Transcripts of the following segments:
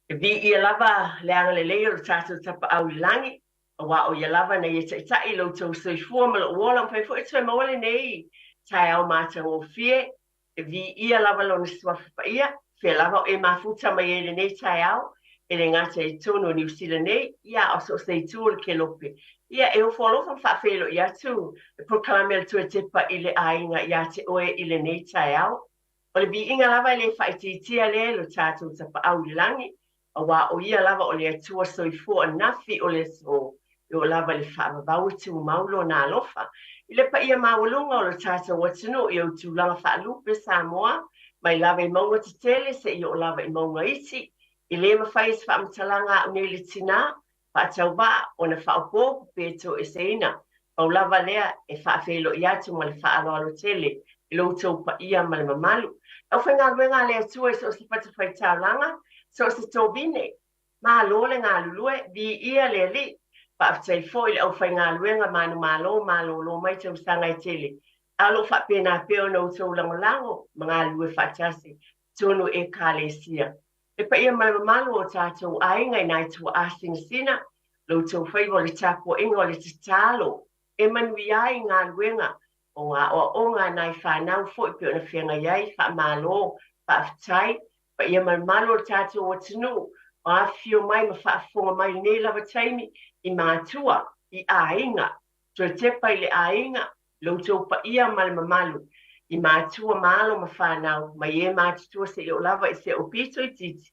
Vi ia lava leanga le leo tātou tapa au langi, wa o ia lava na ia tai lo tau soifua ma lo wola fai fo e mawale nei tai au mātang o fie, vi ia lava lo na swafa pa ia, fe lava e mafuta mai ele nei tai au, ele ngata e tono New Zealand nei, ia o so sei tu ke lope. Ia e o folo fa fa felo ia tu, e proklame al tu e tepa ile ainga ia te oe ile nei tai au. O le vi inga lava le fa ititia le lo tātou tapa au langi, wa o ia lava o le atua soifua nafi o le so o lava le whaamavau tu maulo na alofa. I le pa ia mawalunga o le tata watino i au tu langa whaalupe Samoa, mai lava i maunga te tele se i o lava i maunga iti, i le mawhais whaamtalanga o ne le tina, whaatau ba o na whaopo peto e seina, o lava lea e whaafelo i atu ma le whaalo alo tele, i lo tau pa ia ma le mamalu. Au whainga luenga le atua i so se pata whai tālanga, so se tōbine, mā lole ngā lulue, vi ia le li, pa aftai fo ili au whai ngā luenga manu mā lo mai tau sangai tele. Alo wha pēnā pēo na utau lango, mga lue whatasi, tonu e kālesia. E pa ia mai malu o tātou ainga i nai tua asing sina, lo tau whai wale tāpua ingo le te tālo, e manui ai ngā luenga, o ngā o ngā nai whanau fo i pēo na whianga iai, wha mālo, pa aftai, pa ia malo tātou o tinu, o a whio mai ma whaafonga mai nei lava taimi i mātua, i ainga, tua tepa i le ainga, loutou pa ia ma le mamalu, i mātua malo ma whanau, mai e mātua se i o lava i se o pito i titi.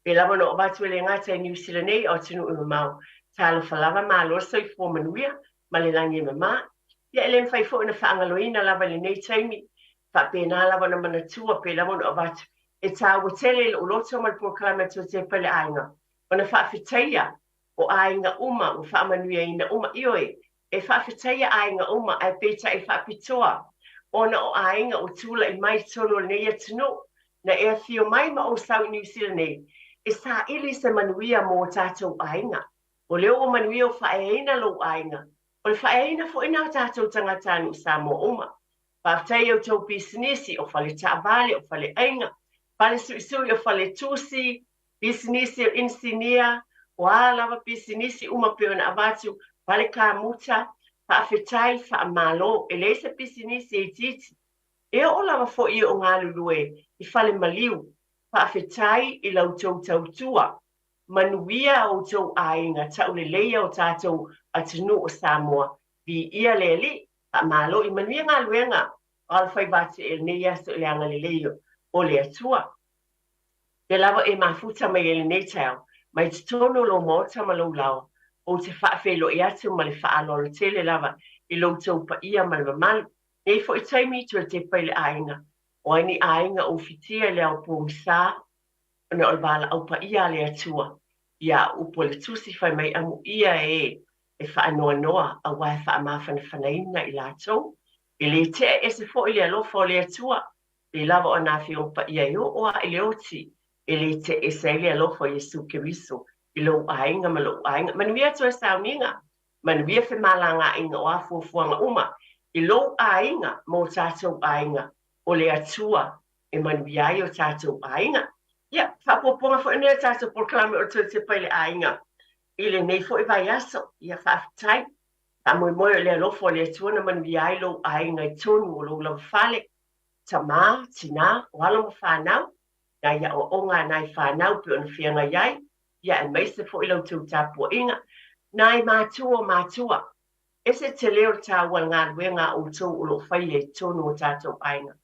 Pe lava no o batu le ngata i New Zealand nei o tinu i mamau, tālo whalava malo so i fō manuia, ma le langi i mamā. Ia ele mwhai fō na whaangaloina lava le nei taimi, wha pēnā lava na manatua, pe lava no o batu, e tā watele o loto mal proklama to te pale ainga. O na whaafitaia o ainga uma, o whaamanuia ina uma ioe. E whaafitaia ainga uma, ai peta e whaapitoa. O na o ainga o tūla i mai tono nei atino, na e whio mai ma o sau New Zealand nei. E sā ili se manuia mō tātou ainga. O leo o manuia o whaeina lo ainga. O le whaeina fo ina o tātou tangatanu sa mō uma. Whaafitaia o tau businessi, o whale tāvale, o whale ainga. Pale sui o fale tusi, business o insinia, o lava business uma peo na avatu, pale ka muta, pa afetai, fa malo, e leisa business e titi. E o lava fo i o ngā lulue, i fale maliu, pa afetai i lau tau tautua, manuia o tau ainga, tau le leia o tātou atinu o Samoa, vi ia le li, pa malo, i manuia ngā luenga, o alfai vati e neia so le anga le leio. O le atua. Te lava e mafuta mai ele nei tau, mai te tono lo mota ma lo lau, o te whaafelo e atu ma le whaalo le tele lava, i lo tau pa ia ma le mamalu. Nei fo i taimi tua te paile ainga, o aini ainga o fitia le au pōng sā, o ne olvala au pa ia le atua, ia upo le tusi whai mai amu ia e whaanoa noa, a wai whaamawhana whanaina i lātou, i le te e se fo i le alofa o le atua, e lava o nā whio pa ia i o a i le oti, e le te e seile alofa Jesu Keriso, i lo ainga ma lo ainga. Manuia toa sauninga, manuia whi malanga inga o a fuafuanga uma, i lo ainga mō tātou ainga, o le atua e manuia i o tātou ainga. Ia, whapoponga fo ina tātou proklame o te paile ainga, i le nei fo i vai aso, ia whaafitai, ta moi o le alofa o le atua na manuia i lo ainga i tonu o lo lau whale, Tama, tina, wala mo whanau, na ia o onga nai whanau pe ona whianga iai, ia e meise fo ilau tau tāpua inga, nai mātua. Ese te leo tā wal ngā ruenga o tau o lo whai e tono o tātou ainga.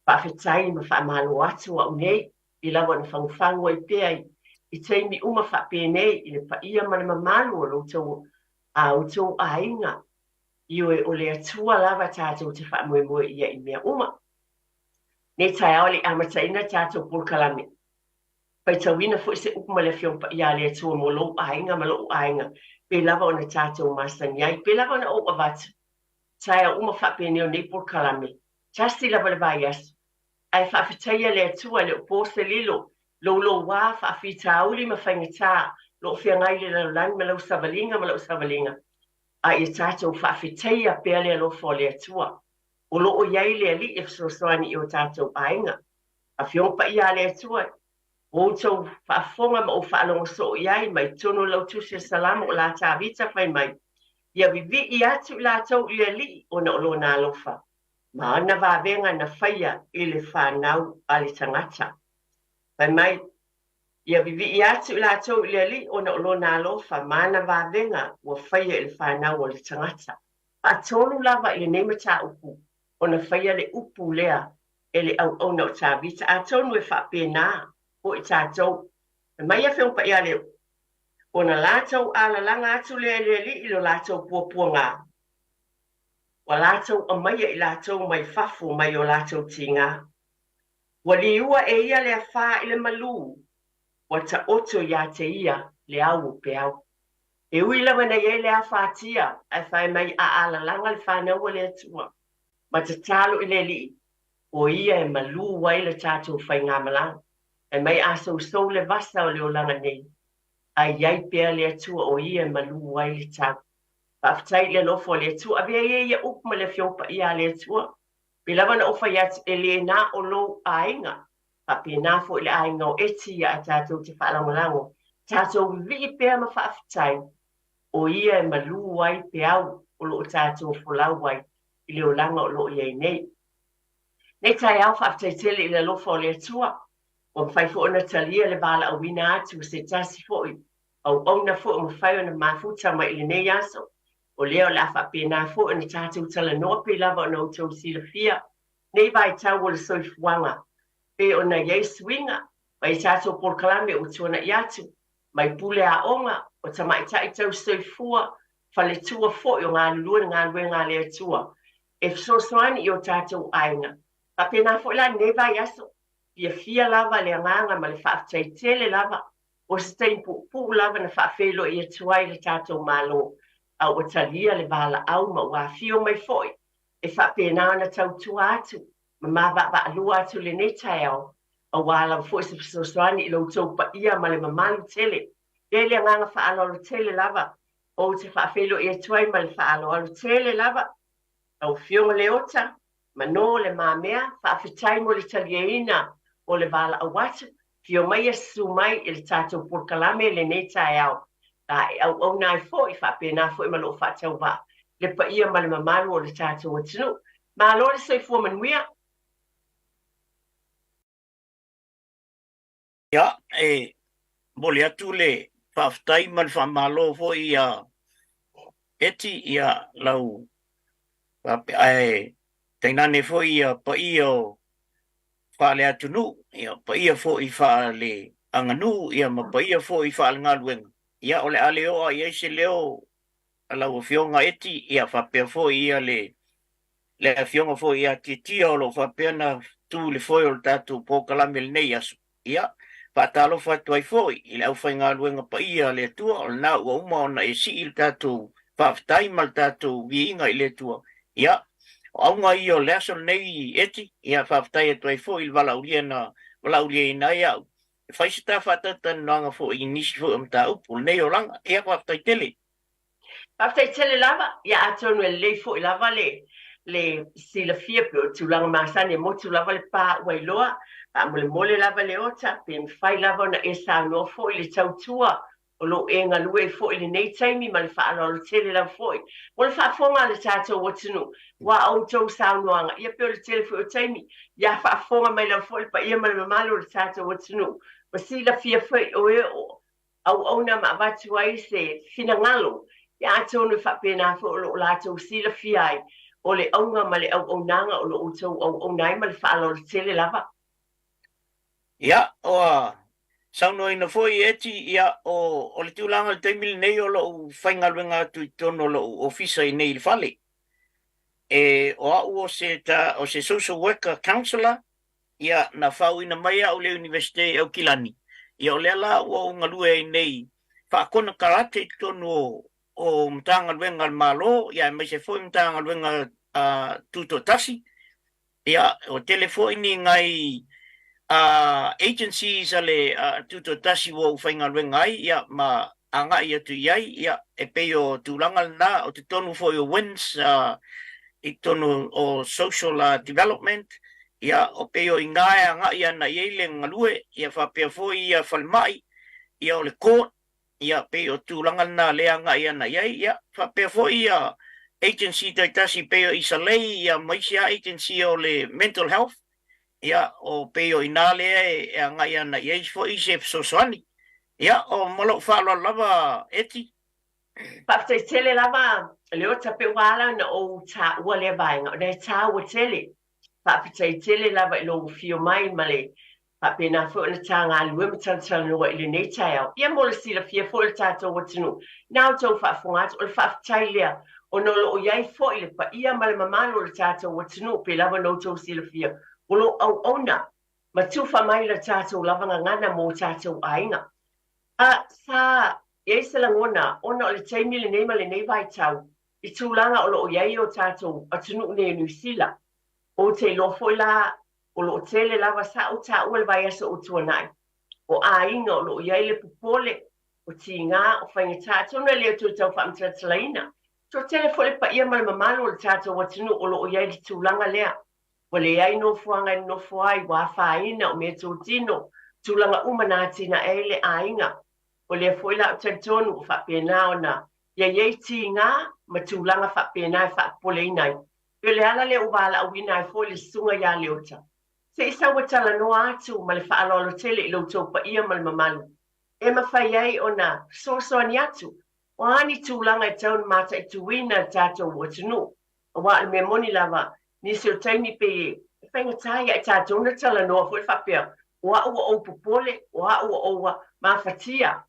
Whawhetai ma whamalo atu a unei, i lawa na whangwhango i pēai, i teimi uma whapēnei, i le pa ia mana mamalu o lo tau o tau ainga, i o le atua lava tātou te whamoe ia i mea uma. Nei tai aole amataina tātou pulkalame. Pai tauina fo se upuma le whiompa ia le atua mo lo ainga ma lo ainga. Pe lava o na tātou masani ai. Pe lava o na o avatu. Tai a uma whapene o nei pulkalame. Tasti lava le vai asu. Ai whawhitaia le atua le opose lilo. Lo wā whawhita auli ma whaingatā. Lo whiangai le laulang ma lau savalinga. Ai e tātou whawhitaia pēa le alofo le atua. O loo iai le ali e fsosoani i o tātou ainga. A whiongpa ia le atua. o tau whaafonga ma o whaalongo so iai mai tono lau tusi salama o la tāwita whai mai. Ia vivi I atu la tau I li o na olo nā lofa. Ma ana vāwenga na whaia I le whanau a le tangata. Whai mai, ia vivi I atu la tau I li o na olo nā lofa. Ma ana vāwenga ua whaia I le whanau o le tangata. A tonu lava I le neima tā upu. O na whaia le upu lea e le au na o tāwita. A tonu e whapena o I tātou. Mai a whiongpa ia leo. O na lātou ala langa atu le li ilo lātou puapua ngā. Wa lātou a maia I lātou mai fafu mai o lātou ti ngā. Wa li ua e ia le a whā I le malu. Wa ta oto ia te ia le au pe au. E ui lawa na ie le a whātia ai whai mai a ala langa le whānau le atua. Ma te talo I le li. O ia e malu wai le tātou whai ngā malang. E mai a so le vasa o le o langa nei. Ai iai pia le atua o ia malu wai le tau. Whaftai le nofo le atua. Avea ia upma le whiopa ia le atua. Pilawa na ofa ia e le na o lo ainga. Papi na fo le ainga o eti ia a tātou te whaalangolango. Tātou vi pia ma whaftai. O ia e malu wai peau o lo tātou folau wai. I le o langa o lo iai nei. Nei tai au whaftai tele I le nofo le atua. O mwhai fo ona talia le bala a wina atu se tasi fo I. Au ona fo o mwhai ona mafuta ma ili nei aso. O leo la wha pēnā fo ona tātou tala noa pe lava ona utau sila fia. Nei vai tau o le soifuanga. Pe ona iei swinga. Mai tātou por kalame o tuana I atu. Mai pule a onga. O tamai tai tau soifua. Fale tua fo I o ngā lua ngā lue ngā lea tua. E fsoswani I o tātou ainga. Pa pēnā fo la nei vai aso. Ia fia lava le anganga ma le whaafitai tele lava. O se teipu pu lava na whaafelo I atuai le tātou malo. Au o talia le vala au ma ua fio mai foi. E whaapena ana tau tua atu. Ma mawa alua atu le netai au. A wala foi se fisoswani I lo tau pa ia ma le mamalu tele. E le anganga whaalolo tele lava. O te whaafelo I atuai ma le whaalolo tele lava. Au fio le ota. Ma no le mamea whaafitai mo le talieina. O le vala awatu, fio mai e sumai I le tātou porkalame le netai au. Au nai fo I whapena fo I malo whatau wa. Le pa ia ma le mamaru o le tātou atinu. Ma lo le soifua manuia. Ia, mole atu le whaftai man whamalo fo ia eti ia lau. Tainane fo ia pa ia o whaale atu nu, ia pa ia fo I whaale anganu, ia ma pa ia fo I whaale ngaluenga. Ia ole a leo a ia se leo a lau fionga eti, ia whapea fo ia le fionga fo ia titia o lo whapea na tu le foi o le tatu po kalame le nei asu. Ia, whaatalo whatuai fo I le au whai ngaluenga pa ia le tua, o na ua uma o na e si I le tatu whaftai ma le tatu viinga I le tua. Ia, o aunga I o le aso nei eti, ia whaftai e tuai fo I le wala ulia I nai au. Whai se ta whatata nanga fo I nisi fo amta upu, nei o langa, ia whaftai tele. Whaftai tele lava, ia atonu e le fo I lava le sila fia pe o tūlanga māsani e mo tūlava le pā wailoa, pa mole lava le ota, pe mwhai lava na e sa noa fo I le tautua, o lo e ngalue fo I le nei taimi ma le whaalolo tele lava fo I. Mo le whaafonga le tātou watinu, wa au tau sa noanga, ia pe o le tele fo o taimi, ia whaafonga mai lava fo I pa ia ma le mamalo le tātou watinu. Ma sila fia fo I o e o, au na ma watu ai se fina ngalo, ia atonu whapena fo o lo lātou sila fia ai, o le aunga ma le au nanga o lo utau au nai ma le whaalo le tele lava. Ia, oa, sauno ina foi eti, ia, o le tūlanga le teimili nei o lo whaingaluenga atu I tono lo ofisa I nei le whale. O au o se social worker counselor, ia, na whau ina mai au le universite au Kilani. Ia, o le ala o ngalue I nei, whaakona karate I tono o mtanga luenga malo, ia mai se foi mtanga luenga tuto tasi, ia o telefoi ni ngai agencies ale tuto tasi wo whainga luenga ai, ia ma anga ia tu iai, ia e peo tūlanga na o te tonu foi o wins, I tonu o social development, ia o pe o inga nga ia na ile ngalue ia fa pe fo ia falmai ia o le ko ia pe o tulanga na le nga ia na ia fa pe fo ia agency tasi pe o isalei ia maisia agency o le mental health ia o pe o inale e nga ia na ia fo i se sosani ia o malo fa lo lava eti pa te tele lava le o tape wala na o ta ua le vainga o le ta ua tele pa te tele lava lo fio mai male pa pe na fo na tanga lue mtanta no le nei tayo ia mo le sila fia fo le tato watunu na to fa fongat o fa tailia o no lo ia fo ile pa ia male mamalo le tato watunu pe lava no to sila fia o lo au ona ma tu fa mai le tato lava ngana mo tato ainga a sa e se la ngona ona o le taimi le nei male nei vai tau i tūlanga o lo iai o tato atunu ne New o te lofo la o lo tele lava sa o ta o le vai aso o tuanai o a inga o lo iai le pupole o tinga o whainga tato na leo tu tau whaamtatalaina to tele fo le pa ia male mamalo o le tato atunu o lo iai le tūlanga lea o le iai no fuanga no fuai wa whaina o me tūtino tūlanga umanatina e le a inga o le foi la tentonu fa pena ona ye tinga matulanga fa pena fa poleina le ala le ubala wina foi le sunga ya leota se isa watala no atu ma le fa alo tele lo topa ia mal mamalu e ma fa ye ona so aniatu o ani tulanga town mata tu wina tato watunu wa le memoni lava ni se taimi pe fenga tai tato na tala no foi fa pe wa o popole wa o ma fatia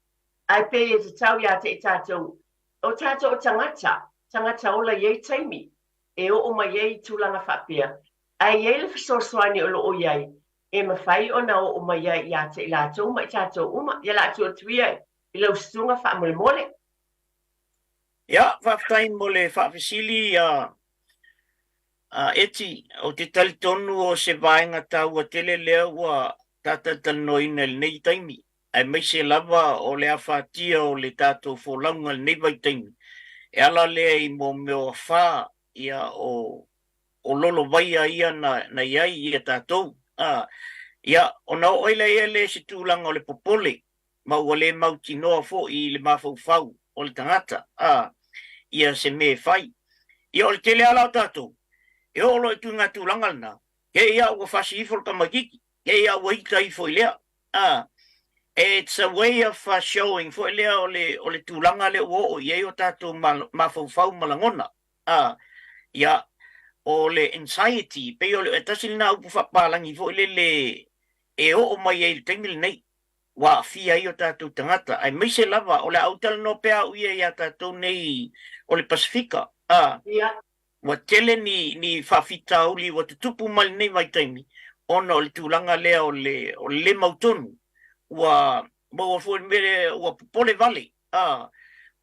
ai pe e tau ia te tatou. O tatou o tangata o la iei taimi, e o ma iei tūlanga whapea. Ai iei le whasosoani o lo o iei, e ma whai o na o ma iei ia te ilatou, ma i tatou uma, ia la tua tuia, i lau stunga wha mole mole. Ia, whaftain mole whawhisili eti, o te talitonu o se vaenga tau a tele lea ua tatatalnoina le nei taimi. Ai mai se lava o le awhatia o le tātou fōlaunga le nei vaitaimi. E ala lea i mō meo whā ia o lolo vaia ia na iai ia tātou. Ia, o na oila ia le se tūlanga o le popole, ma ua le mauti noa fo i le mawhau o le tangata. Ia se me whai. Ia o le tele ala o tātou. E o lo e tu ngā tūlanga lana. Ke ia ua whasi ifo le kamakiki. Ke ia ua ita ifo i lea. It's a way of showing for lea o le tūlanga le o iei o tātou mawhau malangona. Ia o le anxiety, pe o le tasili na upu whapalangi fo le e o mai e le taimile nei. Wa fia i o tātou tangata. Ai mai se lava o le autala no pea uia i a tātou nei o le Pasifika. Wa tele ni whawhita uli wa te tupu mali nei mai taimi. Ona o le tūlanga lea o le mautonu. Wa fo mere wa pole valley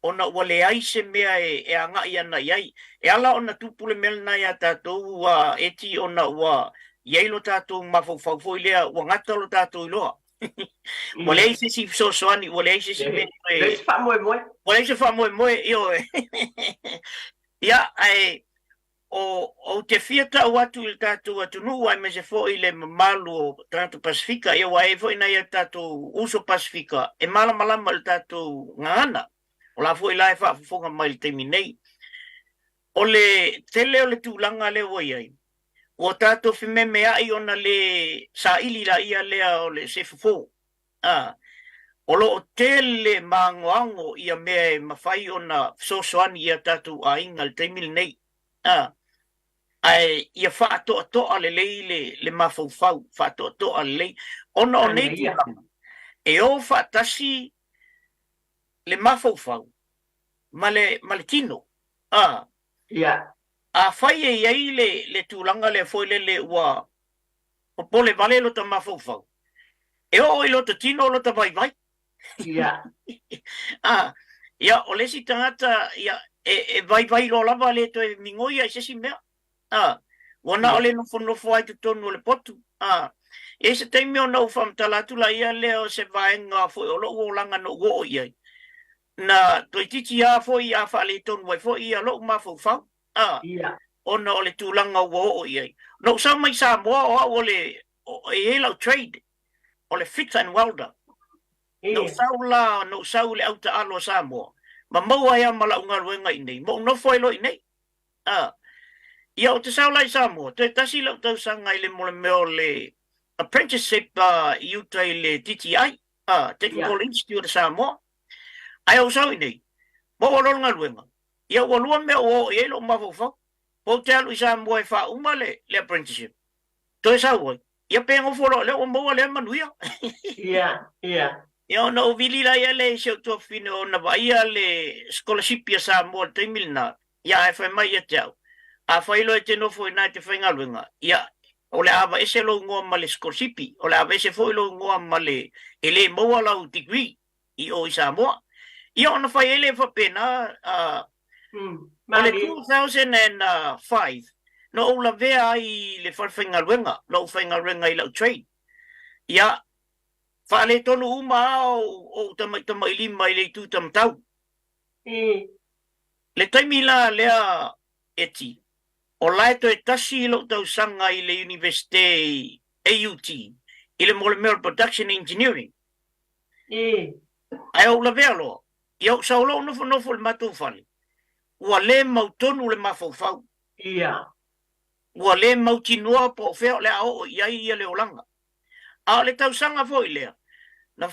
ona wa le aise mea e anga ia na iai e ala ona tupule mel na ia tātou wa eti ona wa iai lo tātou mafau lea wa ngata lo tātou iloa wa le aise si soani wa le aise si me le se fa wa le se fa moe io ia ai o te fiata watu il tātou atunu ai me se fo i le mamalu o tātou Pasifika ia wa e fo ina ia tātou uso Pasifika e malama il tātou ngana o la fo i la e whaafonga mai le teimi nei o le tele o le tūlanga le o iai o tātou whime mea i ona le sa ili la ia lea o le se fufo o lo o tele mangoango ia mea e mawhai ona sosoani ia tātou a inga le teimi nei ai ia whaatoa le lei le mawhau whaatoa le lei ona o nei tūlanga e o whaatasi le mawhau ma le tino a whai e iai le tūlanga le foi le ua o pole vale lo ta mawhau e o lo ta tino lo ta vai ia o lesi tangata ia e vai lo lava le to e mingoia se si mea wana ole no fo ai tonu le potu e se taimi ona u famtalatu la ia le o se vaenga fo o lo langa no go ia na to titi a fo ia fa le tonu vai fo ia lo ma fo ona o le tūlanga ua o iai. No sa mai Samoa o le e lau trade, o le fit and welder. No saula, no saule au ta alo Samoa. Ma maua ia mala unga ruenga i nei. Mo no foi lo i nei. Ia o te saula i Samoa. Te tasi lau tau sanga i le mole meo le apprenticeship i uta i le TTI, Technical Institute Samoa. Ai au sau i nei. Mo o longa ruenga. Ia o lua mea o e lo mafofau. Po te alu i Samoa e wha uma le apprenticeship. Toi sau oi. Ia pengo folo le o maua le manuia. Ia ona o vili la ia le se to fino ona vaia le scholarship ia Samoa te milna. Ia e fai mai ia te au. A failo e te no foi na te whainga luenga. Ia o le ava ese lo ngoa ma le scholarship. O le ava ese foi lo ngoa ma le ele maua lau degree i o i Samoa. Ia ona fai ele whapena o le 2005 no o la vea i le whainga luenga. No whainga luenga i lau trade. Ia whale tonu uma o tama i lima i le tu tamtau. Le taimi la lea eti. O laeto e tasi lo tau sanga i le University AUT. I le Molemeral Production Engineering. Ai o la vea lo. Iau saulo nofo le matou whale. Ua le mautonu le mafau. Ua le mautinua po feo le ao iai ia le olanga. A le tau sanga fo i lea. Na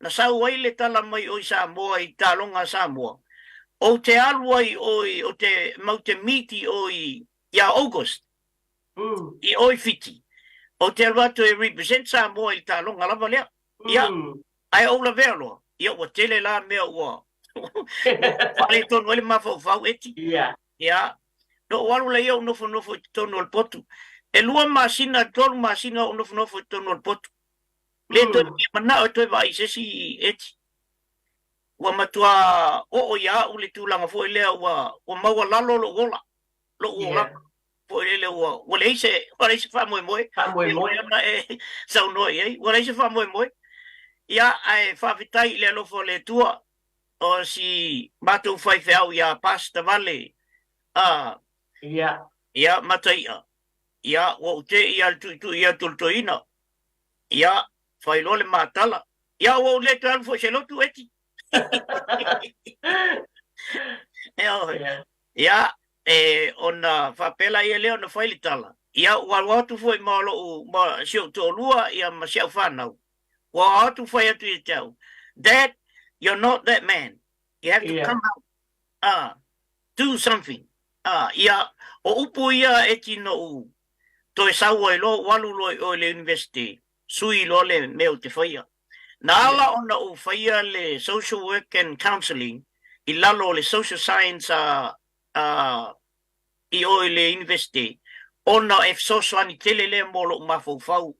na sau ai le tala mai o i Samoa i talonga Samoa. O te alu ai o te maute miti o i August. I oi fiti. O te alu atu e represent Samoa i talonga lava lea. Ia, ai o la verlo. Ia o tele la mea ua. Whale tonu ele mafau eti. Ia, no walu le iau nofo i tonu al potu. E lua masina, tolu masina o nofo i tonu al potu. Le toi mana o toi vai sesi eti. Ua matua o ia u le tūlanga fo lea ua maua lalo lo ola. Lo ola. Fo ele ua leise wha moe. Ana e sau noi ei. Ua leise wha moe. Ia ai whawhitai le alofo le tua o si matou whai whiau ia pasta vale. Ia mataia. Ia o te ia tu ia tultoina. Ia whailo le matala. Ia o le tu alfo se lotu eti. Ia ona whapela ia leo na whailitala. Ia watu foi malo ma siu tolua ia ma siu whanau. Watu foi atu i tau. Dad, you're not that man. You have to come out. Do something. Ia o upu ia eti no u. Toi saua i lo walu lo le university. Sui lo le meo te whaia. Nala ona o whaia le social work and counselling i lalo le social science i o le university. Ona e social ani tele le molo mafau.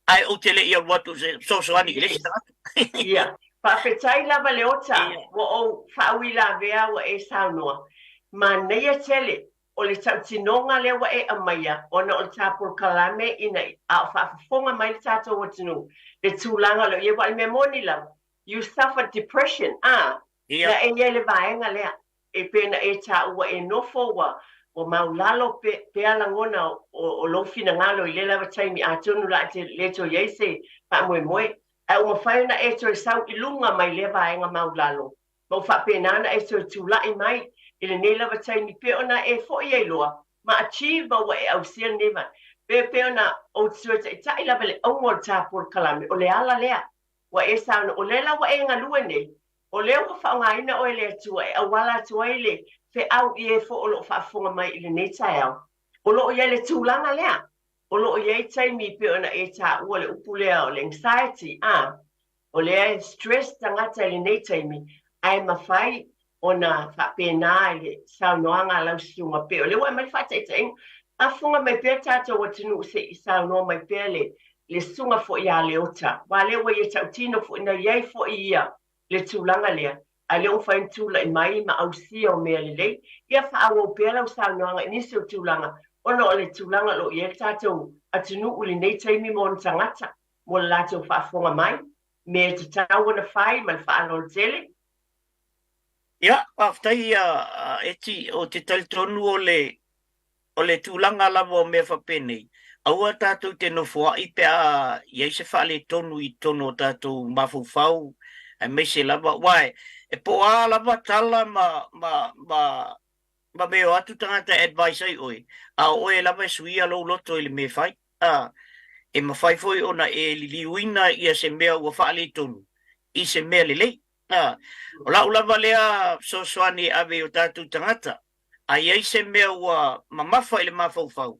Ai o tele ia watu social ani le statu. Ia. Whawhetai lava le ota. Wa o whawila vea wa e saunoa. Ma neia tele. O le tautinonga le wa e amaya. Ona o le tapur kalame ina a whawhafonga mai le tato watinu. Le tūlanga lo, ia wai me moni lau. You suffer depression, Na e ia le vaenga lea. E pena e ta ua e nofo wa. O maulalo pe alangona o lo fina ngalo i le lava taimi a tonu la te leto yeise pa moe. A uma whaina e to sau i lunga mai le vaenga maulalo. Mau whapenana e to tūlai mai. I le nei lava taimi pe ona e fo i loa. Ma achieve wa e au sia neva. Pe ona o tsueta i tai lava le ongol tāpur kalame. O le ala lea. Wa e sauna o lela wa e ngalua nei. O leo ka whaongaina o e lea tua e awala tua i le fe au i e fo o lo whaafonga mai i le nei tai au. O lo o ia le tūlanga lea. O lo o ia i taimi pe ona e tā ua le upu lea o le anxiety. O lea stress tangata i le nei taimi. Ai mawhai ona whapena i le saunoanga lau siunga pe. O leo e mai whataitain. A funga mai pe tata wa tinu se i saunoa mai pe le sunga fo ia le ota. Wa le wa ia tautino fo ina iai fo ia le tūlanga lea. A leo whain tūla i mai ma au sia o mea le lei. Ia whaawo pe lau saunoanga inisi o tūlanga. Ona o le tūlanga lo ia tātou a tinu uli nei taimi mo na tangata. Mo le lātou whaafonga mai. Me te tāua na whai ma le whaano tele. Ia, aftai eti o te talitonu o le o le tūlanga lava o mea whapene. Aua tātou te nofua i pe a iei se whale tonu i tono tātou mawhauwhau. Ai me se lava, wai, e po a lava tala ma meo atu tangata advice ai oi. A oe lava e sui alo loto i le me whai. E mawhai foi ona e liliuina ia se mea ua whale tonu. I se mea lelei. O la ulava lea so soani ave o tātou tangata. A iei se mea ua mamafa i le mawhauwhau.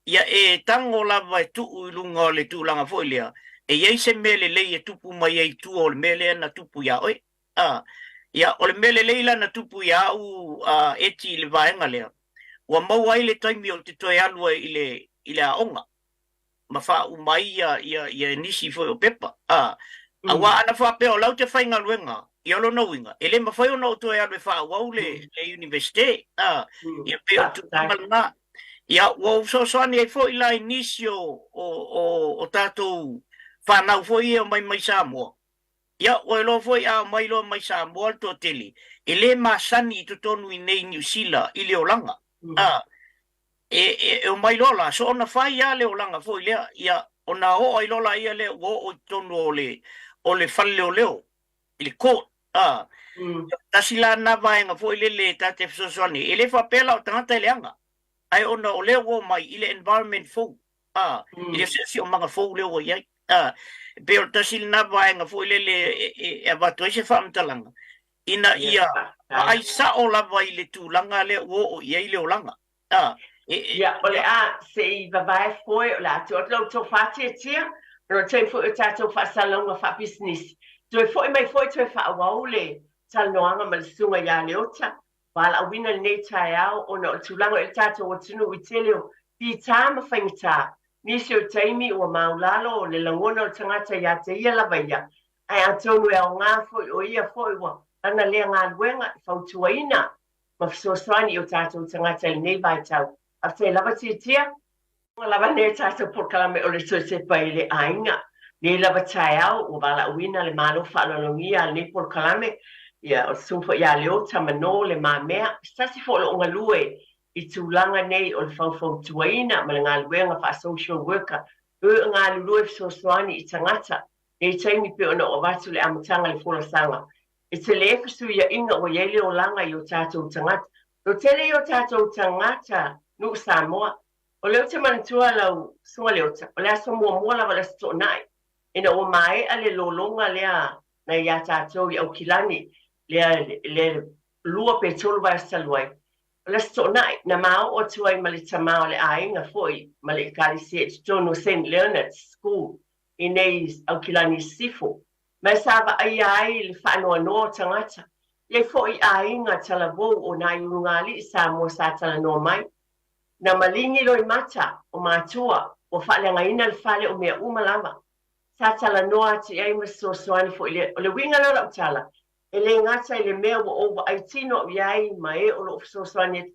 Ia e tango lava e tuu i lunga o le tūlanga foi lea. E iei se mea lelei e tupu mai ei tua o le mea lea na tupu ia oi. Ia o le mea lelei la na tupu ia au eti i le vaenga lea. Ua mau ai le taimi o te toi alua i le aonga. Ma wha umai ia nisi foi o pepa. A wa ana wha peo lau te whainga luenga. I alo na winga. E le ma whai ona o toi alwe wha wau le universite. Ia peo tu malanga. Ia wau so soani ai fo i lai nisi o tātou whanau fo i o mai Samoa. Ia o lo fo i a mai lo mai Samoa to teli. E le ma sani i tutonu i nei New Zealand i le olanga. E o mai lola, so ona whai a le olanga fo i lea. Ia ona o ai lola ia le o tonu o le whale o leo. I le court. Tasi la na vaenga fo i le tate fisosoani. E le whapela o tangata i le anga. Ai ona o leo o mai i le environment fo. I le sesi o manga fo leo o iai. Pe o tasi na vaenga fo i le e avatu e se whamtalanga. Ina ia, ai sa o lava i le tūlanga le o iai le olanga. Ia, o le a, se i vavae foi, o le atu, o lau tō whātia tia, no te foi o tātou whaasalonga wha business. Toi foi mai foi toi whaawau le talnoanga ma le sunga ia le ota. Wala awina nei tai au, o na o tūlanga i tātou o tunu i te leo, pi tā ma whaingita. Nisi o taimi o maulalo o le langona o tangata ia te ia lava ia. Ai atonu e o ngā foi o ia foi wa, ana lea ngā luenga, whautuaina, ma fisosoani o tātou tangata i nei vai tau. A te lava tia, lava ne tātou porkalame o le Tepa i le Aiga. Ne lava tai au, o wala uina le malo whaalolongia ne porkalame, ia o sumfa ia leo tamano le mamea, stasi fo lo unga lue i tūlanga nei o le whauwhau tuaina, ma le ngā luenga wha social worker, ngā lue fisosoani i tangata, ne taimi pe ona o watu le amatanga le wholasanga. E te le efesu ia inga o iele o langa i o tātou tangata. No tele i o tātou tangata, no Samoa, o leo te manatua lau sunga leota, o lea Samoa mua lava le sto nai, ina o mai a le lolonga lea na ia tātou i au kilani, le lua pe tolu vai saluai. O le sto nai, na mao o tuai ma le tamao le ainga foi, ma le kalisi e tono St. Leonard's School, i nei au kilani sifo. Mai sava ai le whanua no tangata, le foi ainga talavou o nai ungali i Samoa sa tala no mai, na malingi loi mata o mātua o whalenga ina le whale o mea umalava. Sa tala noa ti ai masosoani fo ile, o le winga la utala, e le ngata i le mea wa over aitino iai ma e o lo sosoani,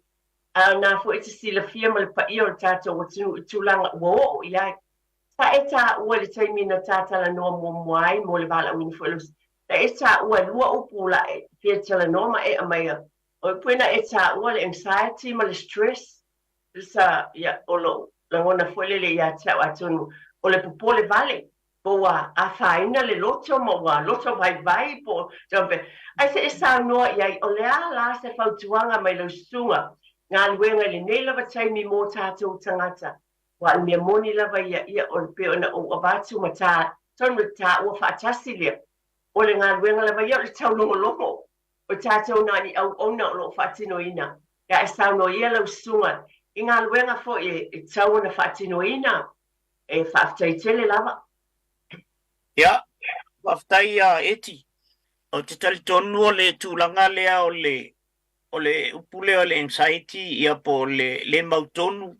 na fo iti si la fia ma le paia o tata o tūlanga wa o iai. Sa e tā ua le taimi na tātala noa mo muai mo le vala wini fo ilus. Na e tā ua lua upula e fia tala noa ma e amaya. O puena e tā ua le anxiety ma le stress, sa ya olo langona fuele le ya tau atunu o le popole vale po wa a faina le loto mo wa loto vai po jampe ai se sa no ya o le ala se fautuanga mai lo sunga nga luenga le nela va tai mi mo tatu tangata wa me moni lava ia o pe ona o abatu mata ton mata o fa tasile o le nga luenga lava ia le tau longo o tatu nani au ona lo fatino ina ya sa no ia lo sunga i ngā luenga fo e tau na whaatinoina e whaafitai tele lava. Ia, whaafitai eti. O te tali tonu o le tūlanga lea o le upule o le anxiety ia po le mautonu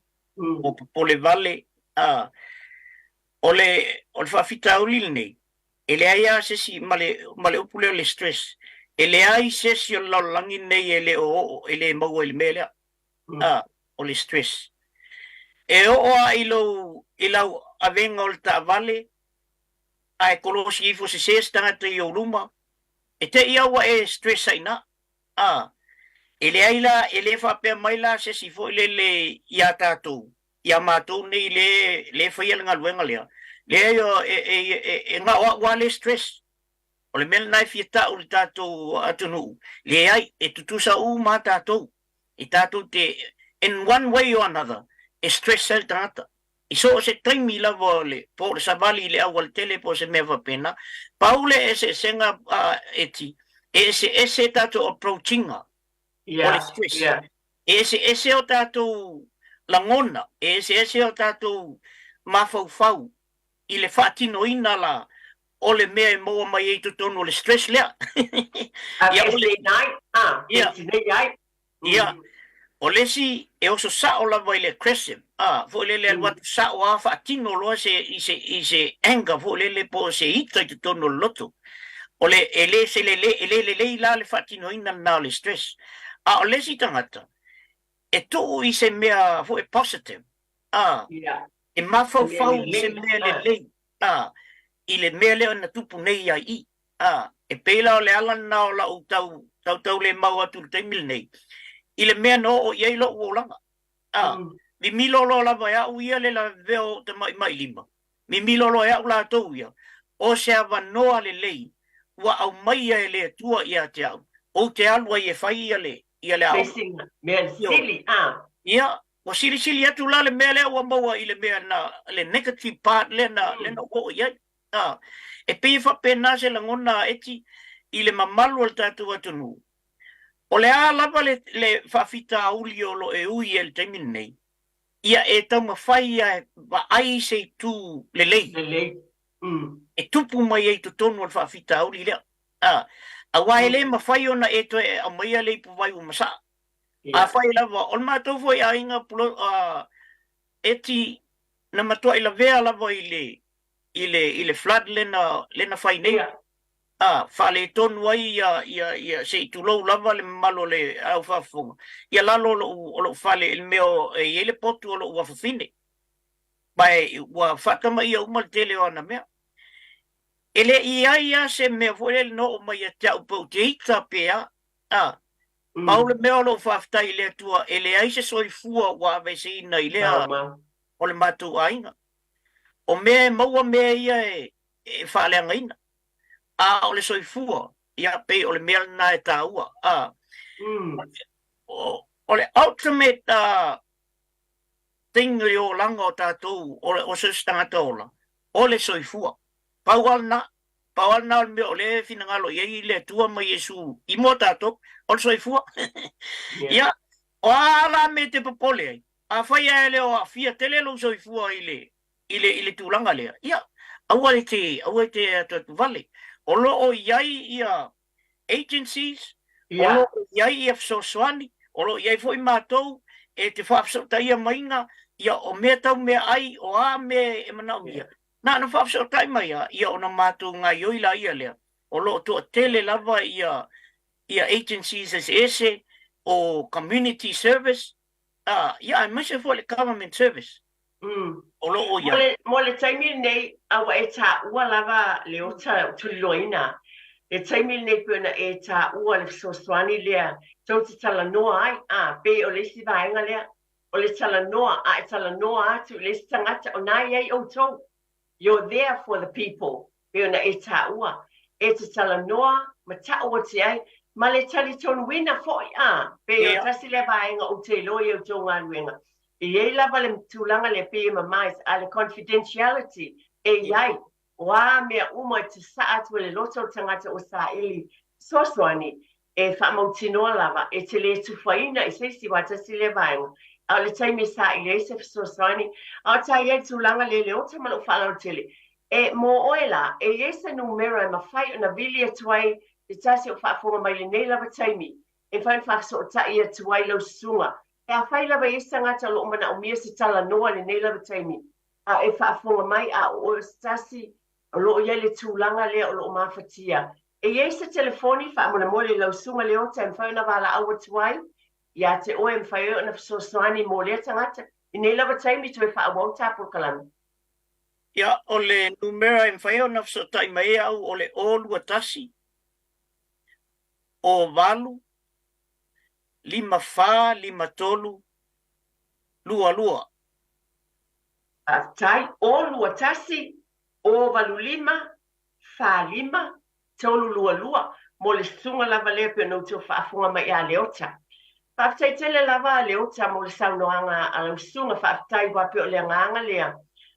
o le vale. O le whaafita ulil nei. E le aia sesi ma le upule o le stress. E le ai sesi o laulangi nei e le maua i le melea. O le stress. E o i lau avenga o le ta vale, a e kolosi ifo se tangata i o luma, e te ia wa e stress aina. ele aila ele fa pe mai la se si fo le ia tatu ia matu ni le fa ia nga luenga le yo nga wa le stress o le mel nai fieta o le tatu atunu le ai e tutusa u ma tatu e tatu te in one way or another e stress sel tata i so se taimi la vole po le sabali le awal tele po se meva pena paule ese senga eti ese tatu approachinga o le stress ese o tatu langona ese o tatu mafaufau i le fatinoina la o le mea e moa mai e tutonu o le stress lea. Ia, o lesi e oso sao lava i le aggressive. Fo le watu sao a fatino loa i se anger, fo le po se hita i tutonu o loto. O le se le la le fatino ina na le stress. O lesi tangata, e tuu i se mea fo e positive. E mafau i se mea le. I le mea leo na tupu nei ai i. E peila o le ala na o la u tau le mau atu le taimil nei. I le mea no o iei lo uolanga. Mi milo lo lava ya u ia le la veo te mai lima. Mi milo lo ya u la tau ia. O se ava noa le lei. Ua au mai e le tua ia te au. O te alua i e fai ia le au. Mea sili, Ia. Wa sili atu la le mea lea ua maua i le mea na le negative part le na o iei. E pei fa pena se langona eti i le mamalu al tatu atunu. O le a lava le whawhita auli o lo e ui e le taimin nei. Ia e tau mawhai wa ai se tu le lei. E tupu mai e tonu al whawhita auli lea. A wai le mawhai ona e to e a maia le pu vai umasa. A whai lava, on mātou foi a inga pulo eti na matua i la vea lava i le flood lena whai nei. Whale tonu ai ia se tu lou lava le malo le au whafunga. Ia lalo o lo whale il meo e ele potu o lo wafafine. Bai wa whakama ia umal tele o ana mea. Ele ia se mea fwele no o mai a te au pau te hita pea. Paule mea o lo whaftai le tua ele ai se soifua wa vese ina i lea o le matu ainga. O mea maua mea ia e whale angaina. O le soifua ia pe o le mea na e tāua. O le ultimate thing le o langa o tātou o se stangata ola. O le soifua. Paualna o mea o le finangalo i le tua mai Yesu i mo tātou o le soifua. Ia, o ala me te popole ai. A whai e leo a fia tele lo soifua i le tūlanga lea. Ia, aua te atu vale. O lo o iai ia agencies, o lo o iai ia fsoswani, o lo iai foi mātou e te whapsota ia mainga, ia o mea tau mea ai, o a mea e manau ia. Nā na whapsota mai ia o na mātou ngā ioila ia lea. O lo o tele lava ia agencies as ese, o community service, ia ai maise fo le government service. O lo o ia. Mo le taimil nei awa e tā ua lava le o ta tuloina. Le taimil nei puna e tā ua le soswani lea. Tau te tala noa ai, pe o le si vaenga lea. O le tala noa, e tala noa atu, le si tangata o nai ei o tau. You're there for the people. Pe ona e tā ua. E te tala noa, ma ta ua te ai. Ma le tali tonu wina foi, pe o tasi le vaenga o te loe o tō ngā luenga. E lava le tūlanga le pe mamais a le confidentiality iai wa mea uma te saatu le loto tangata o sa ili soswani e whamautinoa lava e te le tuwhaina e seisi wata si le vaenga a le taimi sa i le se soswani a ta iai tūlanga le leota manu whalau tele e mo oela e yesa numero e mawhai o na vili atuai te tasi o whaafonga mai le nei lava taimi e whain whakso o tai atuai lau sunga. E a whai lava e sangata lo mana o mia se tala noa le nei lava taimi. E whaafonga mai a o stasi o lo ia le tūlanga lea o lo mawhatia. E iei se telefoni whaamona mole lau sunga leo te mwhauna wala awa tuai. Ia te oe mwhai o na fsoswani mo lea tangata. I nei lava taimi tu e whaawauta po kalami. Ia o le numera e mwhai o na fsotai mai au o le olu atasi. O valu. lima fa, lima tolu, lua lua. Tai o lua tasi, o valu lima, fa lima, tolu lua lua, mo le sunga lava lea pe no teo whaafunga mai a leota. Whaafitai tele lava a leota mo le saunoanga a lau sunga whaafitai wape o le nganga lea,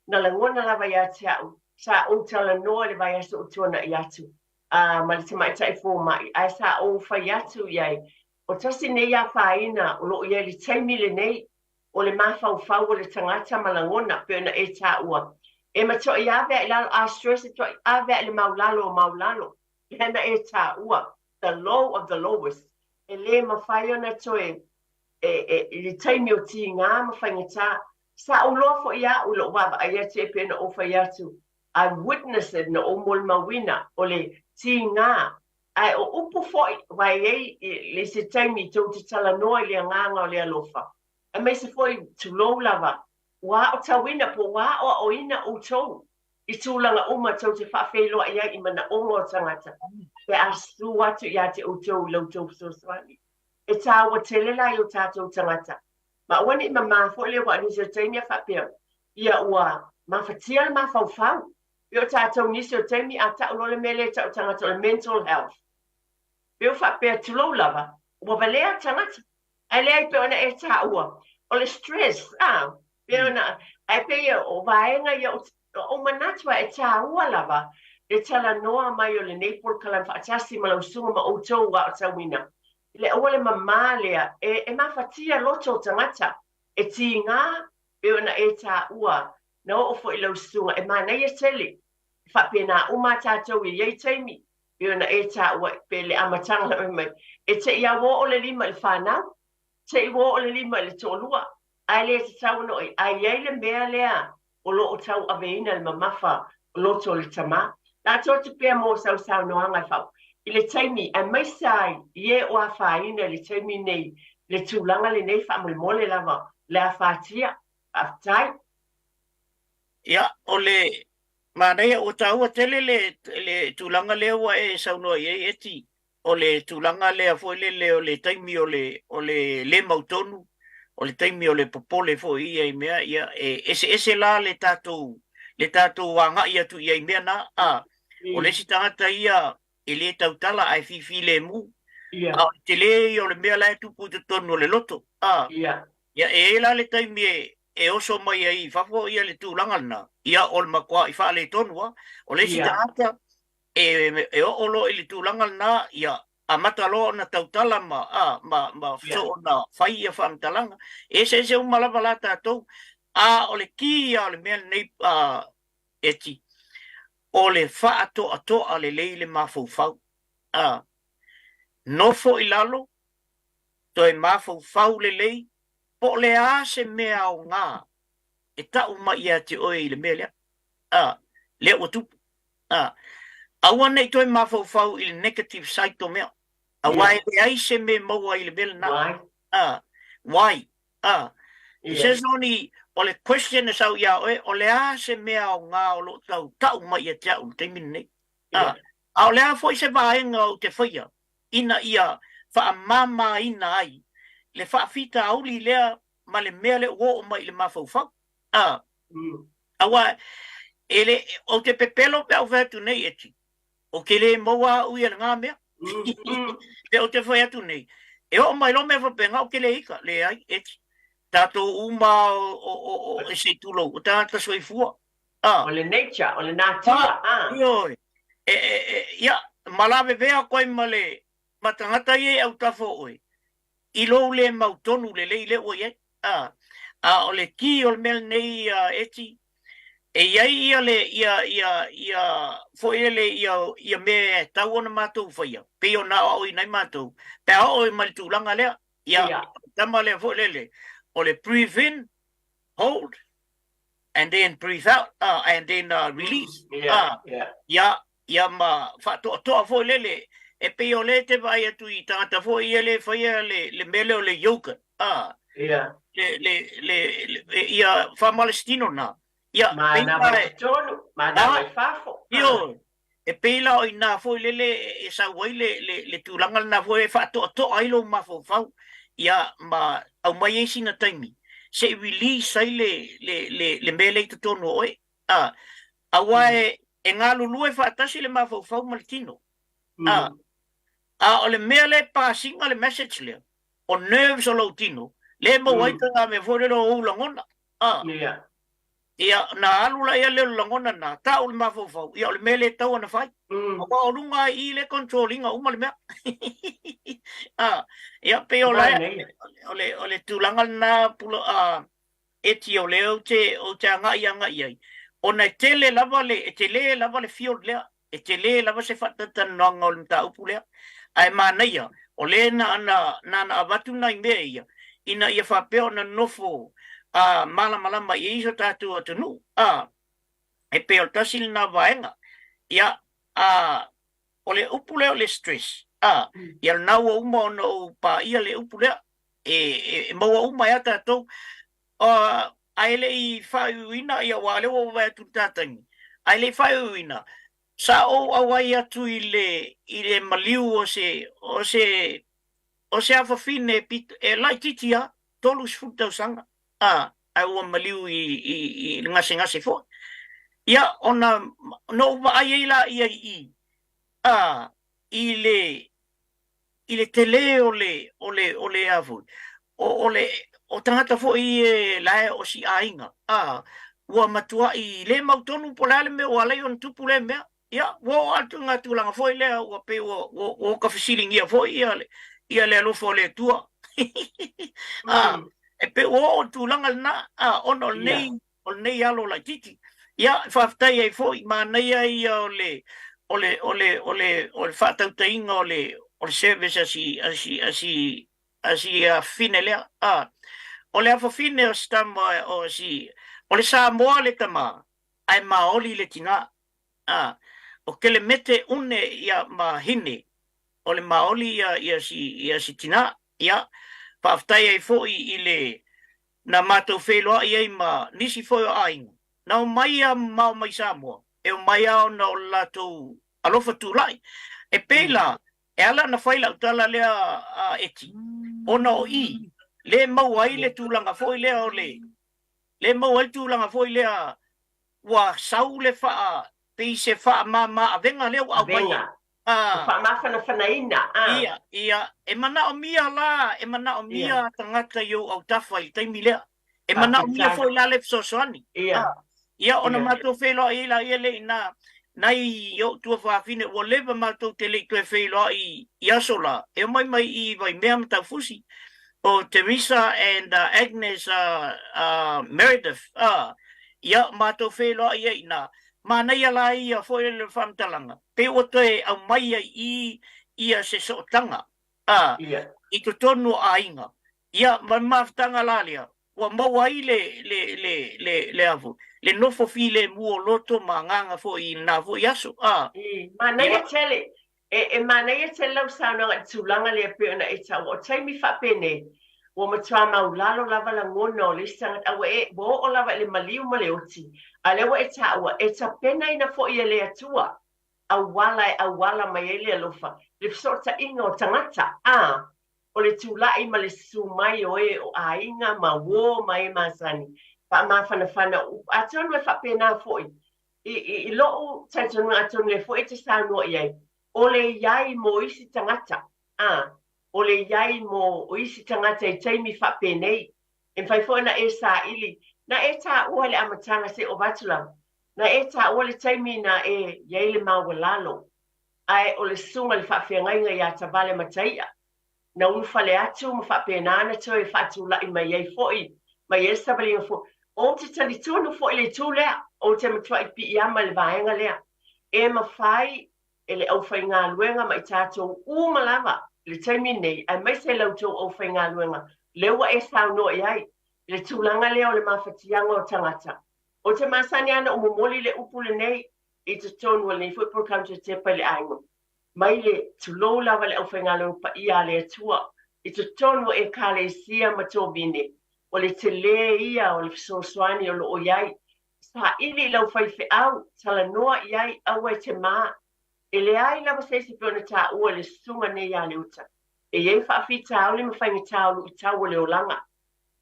na la ngona lava ia te au, sa o tala noa le vai aso o tuana i atu. Ma le tamai tai fō mai, ai sa o whai atu iai, o tasi nei a whaina, o lo iai le taimi le nei, o le mafau o le tangata malangona pe ona e taua. E mato i ave i lalo a stress to ave le maulalo. Hena e taua, the low of the lowest. E le mawhai ona to e le taimi o ti ngā mawhai ngata. Sa o loa fo ia o lo wawa a ia te pe na o whai atu. I witnessed it na o mol mawina o le ti ngā. Ai o upu foi vai e le se taimi tau te tala noa le nganga o le alofa. A me se foi tu lo lava. Wa o tawina po wa o oina o tau. I tūlanga uma tau te whawhelo a ia I mana o ngō tangata. Pe asu watu ia te o tau lau tau soswani. E tā wa tele lai o tātou tangata. Ma wani ma mafo le wa ni se taimi a whapea. Ia ua mawhatia le mawhau. Peo tātou nisi o taimi a tau lole mele tau tangata o mental health. Peo whapea tu lo lava. Ua valea tangata. Ai lea pe ona e tā ua. O le stress, pe ona, ai pe o vaenga ia o manatua e tā ua lava. E tala noa mai o le neipol kalan whaatasi ma lau sunga ma o tau wa o tawina. Le oa le mamā lea, e mawhatia loto tangata. E ti ngā, pe ona e tā ua. Na o fo I lau sunga, e mana ia tele. Whapena uma tātou I iei taimi. Pe ona e tā ua, pe le amatanga mai. E te ia wo o le lima I whanau. Te iwo o le lima le tōlua. Ai lea te tau noi. Ai ei le mea lea. O lo o tau aveina le mamafa. O lo to le tama. La tō te pia mō sau noanga whau. I le taimi, a mai sai, ie o a whaina le taimi nei. Le tūlanga le nei wha mole lava. Le a whātia. Aftai. Ia, o le manea o taua tele le tūlanga lea wa e saunoa e eti. O le tūlanga lea fo le o le taimi o le mautonu, o le taimi o le popole fo ia I mea, ia, ese la le tātou wanga ia tu ia I mea na, o le si tangata ia, e le tautala ai fifi le mu, te le o le mea la e tupu te tonu o le loto, ia, e la le taimi e oso mai ai, fafo ia le tūlanga na, ia o le makua I wha le tonua, o le si tangata, e o lo I le tūlanga na ia a matalo na tautala ma so na fai a whamtalanga. E se umalawa la tātou o le ki a le mea nei eti. O le wha atoa le leile mawhau. Nofo I lalo, toi mawhau le lei, po le a se mea o ngā. E tau mai ia te oe I le mea lea. Lea o tupu. Aua nei toi mawhau I le negative side o mea. Wai le ai se me maua I le mele na. Why? Se zoni o le question is au ia oe, o le a se mea o ngā o lo tau mai a te au te mine. Au le a foi se vaenga o te whaia. Ina ia wha mama ina ai. Le wha fita auli lea ma le mea le o mai le mawhau. Awa, ele o te pepelo pe au vetu nei eti. O ke le maua ui ngā mea. Pe o te whai atu nei. E o mai lo me whapenga o ke le ika, le ai, eti. Tātou uma o se tulo, o tātou soifua. O le nature, o le natura. Ioi. Ia, malawe vea koe male, matangata ie au tafo oe. I lo le mautonu le le oe e. O le ki o le mel nei eti. E iai ia fo ele ia me tau ona mātou whaia. Pe o nā o I nei mātou. Pe o I mai tūlanga lea. Ia, tama lea fo lele. O le breathe in, hold, and then breathe out, and then release. Ia ma whatoa fo lele. E pe o le te vai atu I tangata fo I ele whaia le mele o le yoga. Ia whamalestino nā. Ia, mana mai tonu, mana mai fafo. Io, e peila o ina fo lele e sa wai le tūlanga na fo e whatoa ai lo mafo fau. ia ma au mai sina taimi se release sai le mele te tonu oi awae e ngā lulue whaatasi le mawhau maritino o le mea le pasinga le message le o nerves o lau tino le mo waita ngā me fōrero o ulangona ia na alula ia le ulangona na ta o le mawhau ia o le mele tau ana whai o runga i le controllinga uma le mea ia pe o le tūlanga na pulo eti o leo o te anga iai o na tele lava le field lea e tele lava se whatata noanga o le mta upu lea ai mānaia o le na avatu nai mea ia ina ia whapeo na nofo malama i iso tātu atunu e peo tasil na vaenga ia o le upu lea o le stress ia naua uma o no pa ia le upu lea e maua uma ia tātou ai le i whaiuina ia wale o vai atu tātangi ai le whaiuina sa o awai atu i le maliu o se awhawhine e lai titia tolu sfutau sanga ai ua maliu i ngase fo ia ona no uwa ai eila ia i le tele o le avu o tangata fo i lae o si ainga ua matua i le mautonu po lale me o alai on tupu le mea ia wo atu ngā tūlanga fo i lea ua pe o ka fisiling ia fo ia le alofo le tua e pe o tūlanga na ono nei alo la titi ia whaftai ai fo i mānei ai o le whatautainga o le service asi fine lea o le awhawhine o Samoa o le Samoa le tama ai maoli le tina o ke le mete une ia mahine o le maoli ia si tina ia whaaftai ai fo i le na mātou wheloa i ai ma nisi fo o ainga na o mai a mau mai Samoa e o mai ao na o latou alofa tūlai e pēla e ala na whaila utala lea eti ona o i le mau ai le tūlanga foi lea o le mau ai tūlanga foi lea wa sau le wha pe se wha ma avenga leo au mai wha ma whanaina ia e mana o mia la e mana o mia tangata yo au tafa i taimi lea e mana o mia foi la le sosoani ia ona mato whelo i la ia le ina nai yo tua whaafine o leva mato te le tue whelo i asola e mai i vai mea mta fusi o Teresa and Agnes Meredith ia mato whelo ia ina mana ia la ia foi le whamtalanga pe o te au mai ia se sotanga i to tonu ainga ia maftanga lalia wa mau ai le avu le nofo file muo loto manganga fo i na fo yaso mana ia tele e mana ia tele usana tulanga le pe na eta o taimi fa pene o matua maulalo lava la ngono le sanga awe bo o lava le maliu maleoti ale wa eta pena ina fo ia le atua awala mai ele alofa le sorta ingo tangata o le tulai ma le sumai o ainga ma wo mai masani pa ma fana aton me fa pena foi i lo tantonu aton le foi te sano ia o le yai mo isi tangata o le yai mo o isi tangata i taimi fa penei en fai foi na esa ili na eta o le amatanga se o batula na eta o le taimi na yai le mawalalo ai o le sunga le fa fenga ia tavale mataia na un fale atu ma fa pena na toi fa tu la i mai ai foi mai esa bali fo o te tali tonu fo le tu le o te matua i pi ia ma le vaenga lea e ma fai ele au fai ngā luenga mai tātou malava le taimi nei ai mai se lau tō au fai ngā luenga lewa e sao no i ai le tūlanga leo le mawhatianga o tangata o te masani ana o momoli le upule nei i te tonu le fo por country Tepa le aingo mai le tulo lava le au fai ngā luenga pa ia le atua i te tonu e kale sia ma tō vine o le te le ia o le fisoswani o lo o iai sa ili lau fai fe au tala noa iai au e te maa e le ai lava se pona ta ua le sunga nei a le uta e ye fa fi tau le mafai tau lu tau le olanga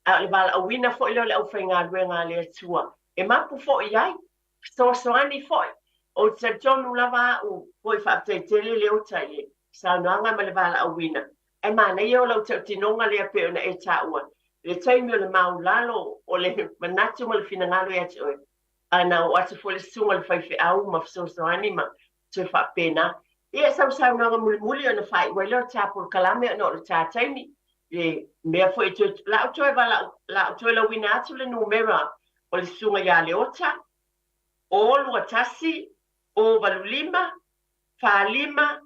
a le bala awina fo le au fai ngā luenga le atua e mapu fo iai so ani fo o te tonu lava o poi fa te tele le o tai sa nanga ma le bala awina e mana yo lo te tinonga le pe na e taua le taimi o le maulalo o le manatu ma le fina ngalo e atu ana o atu fo le sunga le fai fe au ma so ani ma te fa pena ia sa nanga muli o na fai wai lo tapu kalame no le taimi e mea foi tu la tu la tu la wina tu le numera o le sunga ya le ota o lua tasi o valulima fa lima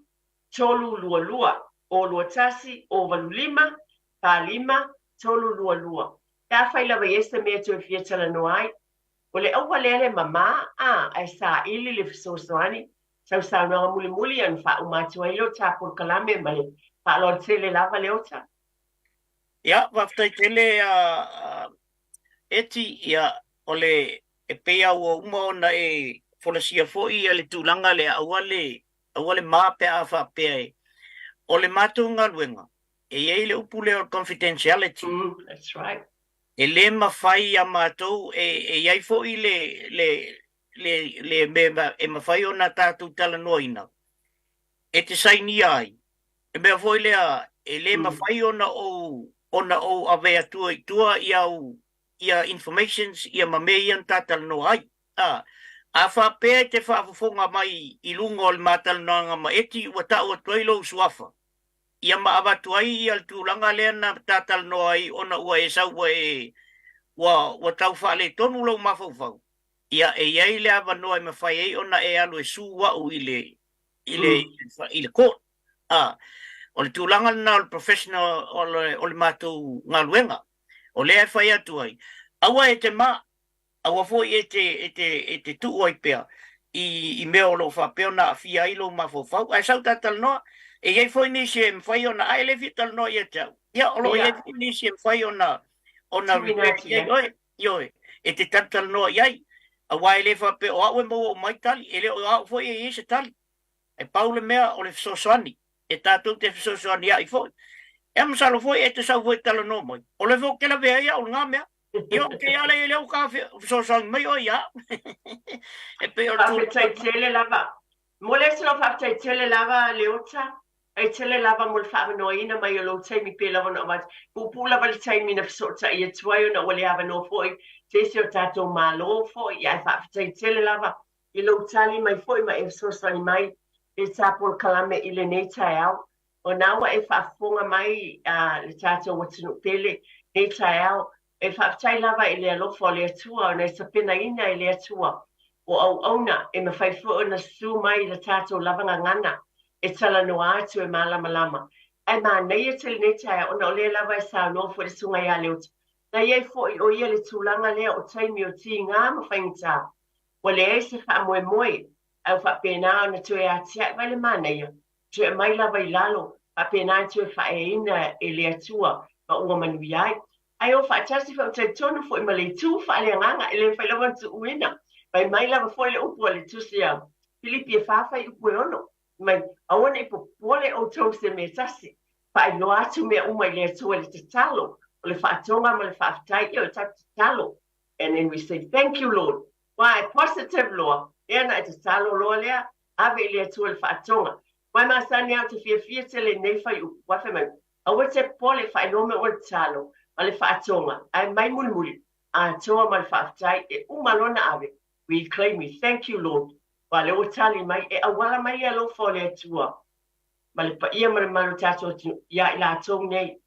tolu lua o lua tasi o valulima fa lima tolu lua ta fai la veste mea tu fieta la noai o le au le mama a sa ili le soani sa no muli an fa uma tu ilo ta por kalame male fa lo tele lava le ota. Ia, waftai tele eti ia ole e pea ua uma ona e folasia fo'i a le tūlanga le awale mape a whapea e. O le mātou ngā luenga. E iei le upu leo confidentiality. That's right. E le mawhai a mātou e iei fo'i le mea e mawhai o nā tātou tala noina. E te saini ai. E mea fo'i lea e le mawhai ona o avea tua ia informations ia mamei an tatal no ai. A whapea te whaafafonga mai I lunga o le mātal noanga ma eti ua tau atoilo suafa. Ia maawatu ai ia le tūlanga lea na tatal no ai ona ua e sau ua tau whaale tonu lau mawhauwhau. Ia e iei le awa noa e mawhai ei ona e alu e su wau i le court. O le tūlanga na o le professional o le mātou ngā luenga. O lea e whai atu ai. Awa e te mā, awa fwoi e te tuu ai pea. I mea o lo whapeo na fia i lo mawhauwhau. Ai sau tatal noa, e iei fwoi nisi e mwhai o na aile fital noa i a tau. Ia, o lo iei fwoi nisi e mwhai o na repair. Ioi, e te tatal noa iai. Awa e le whapeo, o au e mau o mai tali. E le o au fwoi e ese tali. E paule mea o le fisosoani. E tātou te fisosoani ia I fwoi. E masalo fwoi e te sau fwoi tala no moi. O le fwoi kela vea ia o ngā mea. Io ke ala e leo ka fisosoani mai o ia. E pe o tu. Whawhitai tele lava. Mo le sino whawhitai tele lava leota. E tele lava mo le whaamanoina mai o lo taimi pe lava no mat. Pupu lava le taimi na fisota I atuai o na wale ava no fwoi. Te se o tātou malo fwoi. Ia whawhitai tele lava. I lo tali mai fwoi ma e fisosoani mai. E tāpol kalame I le nei tai au. O nawa e whaafonga mai le tātou watinu pele nei tai au. E whaafitai lava I le alofo o le atua o nei sapena ina I le atua. O au auna e mawhai fua na su mai le tātou lavanga ngana. E tala noa atu e malama lama. E ma nei e tele nei tai au. Ona o le lava e sa no fo le sunga ia leota. Na iei fo I o ia le tūlanga lea o taimi o ti ngā mawhaingita. O le e se wha moe moe. Au whapena o na tue atia vai le manea. Tue mai lava I lalo. Whapena tue whae ina e le atua. Ma ua manui ai. Ai o whaatasi whau tai tonu fo I ma le tū wha le nganga. E le whai lava tu uina. Vai mai lava fo le upu a le tusia. Filipi e whawhai upu e ono. Mai awana I popole o tau se me tasi. Whai no atu mea umai le atua le te talo. O le whaatonga ma le whaafitai o tau te talo. And then we say, thank you, Lord. Why? Positive, Lord. Ena e te talo loa lea, ave I le atua le whaatonga. Wai masani au te fia te le nei whai upu. Wafe mai, awa te pole whai nome o le talo, ma le whaatonga. Ai mai muli, a toa ma le whaafitai, e umalona ave. We claim it. Thank you, Lord. Wa le o tali mai, e awala mai alo fo le atua. Ma le pa ia ma le malu tato ia I la atonga nei,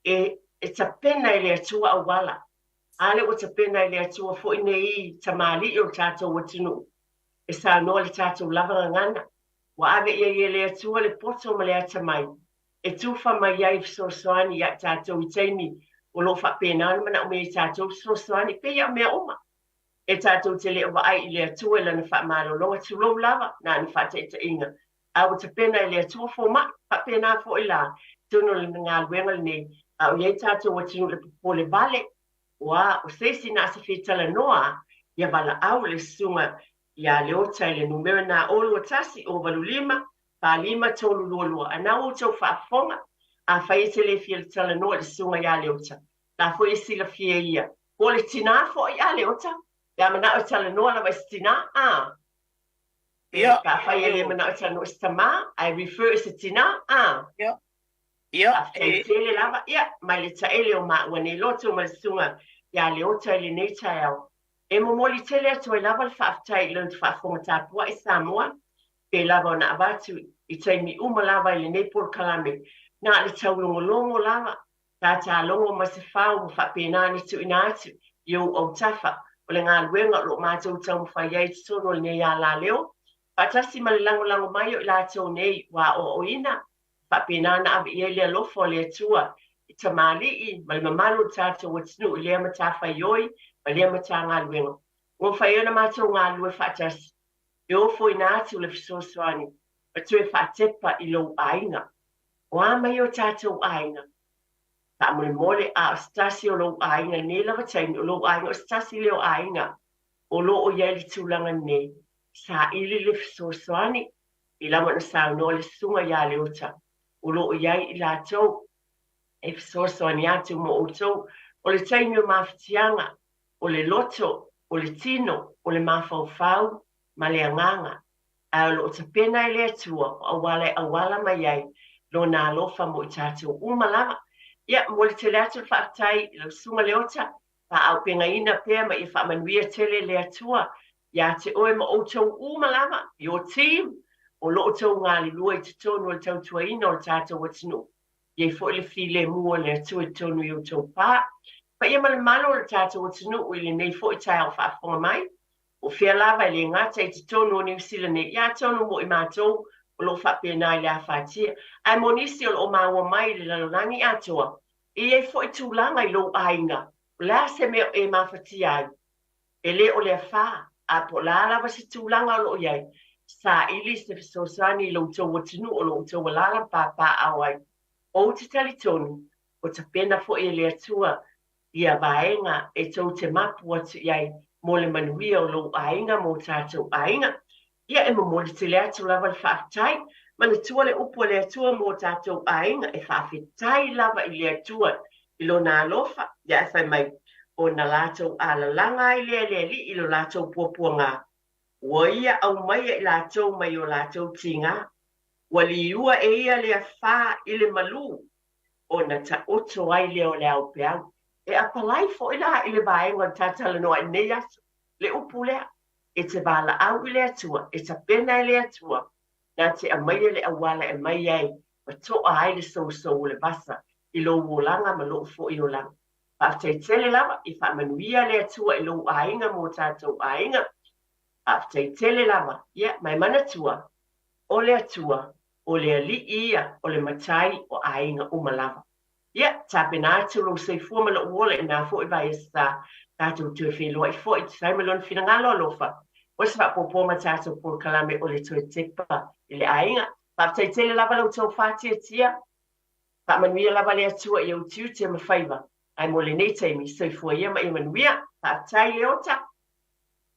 e tapena I le atua awala. Ale o tapena I le atua fo I nei tamali o tato watinu. E sa noa le tātou lavanga ngana. Wa ave ia le atua le poto ma le ata mai. E tuwha mai iai fisosoani ia tātou I teimi o lo whapena mana o me tātou fisosoani pe ia mea oma. E tātou te le wa ai I le atua lana whamaro longa tu lo lava na ni whate te inga. A o te pena I le atua fo ma, whapena fo I la. Tuno le ngā luenga le nei. A o iei tātou wa tinu le popole vale. Wa o seisi na se whetala noa, ia wala au le sunga ia leota le numero na olu tasi o valulima pa lima tolu lolua ana o tau whaafonga a fai se le fia tala no le sunga ya le ota la foi si la fia ia o le tina fo ya le ota ya mana o tala no la tina ia ka fai le mana o tala no stama I refer se tina ia tele lava ia mai le taele o ma wani loto ma sunga ya le ota le nei tau e mo moli tele atu e lava le whaafitai le ntu whaafonga tāpua e Samoa pe lava o na abatu i taimi uma lava i le nei por kalame na le tau longo lava ta ta longo ma se whao mo whapena ni tu ina atu i o tafa o le ngā luenga lo mātou tau mo whai ei tono le nei a la leo patasi ma le lango mai o la tau nei wa o ina whapena na avi i le lofo le tua i tamali i ma le mamalu tātou o tinu i lea ma tā whai oi ma lea ma tā ngā luenga o whai ona mātou ngā lue whaatasi e o fo ina atu le fisosoani ma tue whaatepa i lo ainga o a mai o tātou ainga ta mole a stasi o lo ainga ne lava taimi o lo ainga o stasi leo ainga o lo o iai li tūlanga ne sa ili le fisosoani i lama na sa no le sunga ia le ota o lo o iai i la tau e fisosoani atu mo o tau o le taimi o mawhitianga o le loto o le tino o le mawhauwhau ma le anganga a lo o tapena i le atua o awala mai ai lo na alofa mo i tātou umalama ia mo le tele atu whaatai lo sunga le ota pa au penga ina pea ma i whaamanuia tele le atua ia te oe ma o tau umalama i o team o lo o tau ngā li lua i te tonu o le tau tua ina o le tātou watinu ia i fo le file mua le atua i tonu i o tau pā pa ia ma le malo o le tātou watinu o i le nei fo i tai au whaafonga mai o fia lava i le ngata i te tonu o New Zealand ia tonu mo i mātou o lo whapena i le awhatia. Ai monisi o lo maua mai le lalonangi atua. I e fo i tūlanga i lo ainga. O la se meo e mawhatia ai. E le o le wha. A po la lava se tūlanga o lo iai. Sa ili se fisosani i lo tau watinu o lo tau walala pāpā awai. O te tali tonu. O ta pena fo i le atua. Ia vaenga e tau te mapu atu iai. Mo le manuia o lo ainga mo tātou ainga. Ia e mamoli te lea tu lava le whaafitai, ma le tua le upo le atua mō tātou ainga e whaafitai lava i le atua i lo nā alofa, ia e whai mai o na lātou alalanga i le li i lo lātou puapua ngā. Ua ia au mai i lātou mai o lātou ti ngā. Ua li ua e ia le a whā i le malu o na ta oto ai leo le au peau. E apalai fo i la i le vaenga tātala noa i nei aso, le upo lea. E te bala au i le atua, e te pena i le atua, nā te amaia le awala e mai ai, ma toa ai le so o le basa, i lo wolanga ma lo fo i o langa. Paftai tele lava, i whamanuia le atua i lo ainga mo tātou ainga. Paftai tele lava, ia, mai mana tua, o le atua, o le ali ia, o le matai o ainga umalava. Ia, tāpena atu lo seifua ma lo uola i nā fo i vai esta, tātou tue whenua i fo i te taimalon whina ngalo alofa. O se whapopo ma tātou por kalame o le tue tepa i le ainga. Paftai tele lava lau tau whātia tia. Whamanuia lava le atua i au tiu te mawhaiva. Ai mo le nei taimi, soifua ia ma i manuia. Paftai le ota.